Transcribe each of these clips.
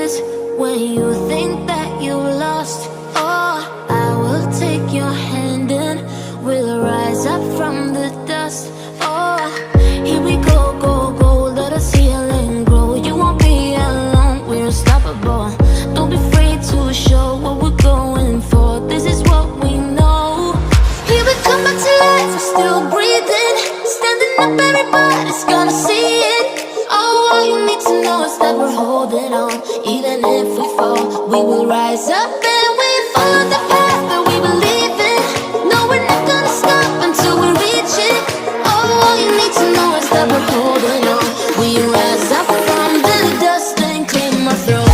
places when you think that you lost. Oh, I will take your hand and we'll rise up from the dust. Oh, here we go, go, go, let us heal and grow. You won't be alone, we're unstoppable. Don't be afraid to show what we're going for. This is what we know. Here we come back to life, we're still breathing. Standing up, everybody's gonna see it. Oh, all you need to know is that we're holding on. Even if we fall, we will rise up and we follow the path that we believe in. No, we're not gonna stop until we reach it. Oh, all you need to know is that we're holding on. We rise up from the dust and claim our throne.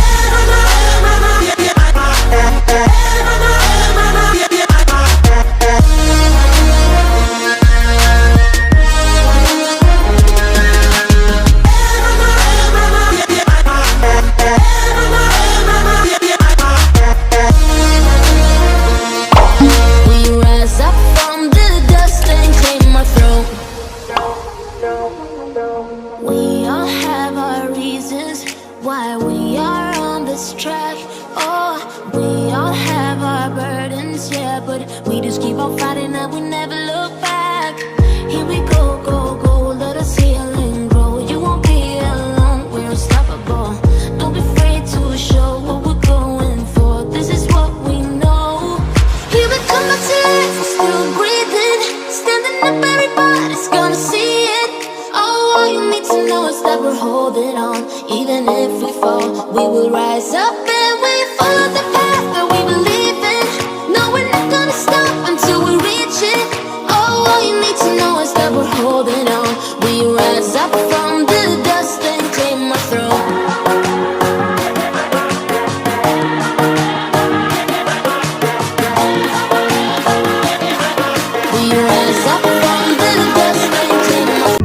We all have our reasons why we are on this track. Oh, we all have our burdens, yeah, but we just keep on fighting and we never look back. Here we go, go, go, let us heal and grow. You won't be alone, we're unstoppable. Don't be afraid to show what we're going for. This is what we know. Here we come back to life, we're still breathing. Standing up, everybody's gonna see it. Oh, all you need to know is that we're holding on. Even if we fall, we will rise up and we follow the path that we believe in. No, we're not gonna stop until we reach it. Oh, all you need to know is that we're holding on. We rise up from the dust and claim our throne. We rise up from the dust and claim our throne.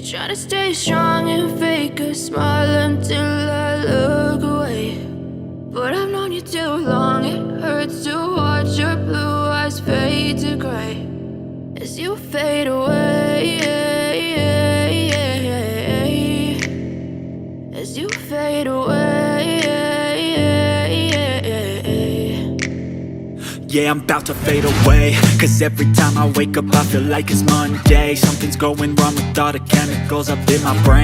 try to stay strong and fake a smile until I look away. But I've known you too long, it hurts to watch your blue eyes fade to gray as you fade away, as you fade away. Yeah, I'm about to fade away, cause every time I wake up I feel like it's Monday. Something's going wrong with all the chemicals up in my brain.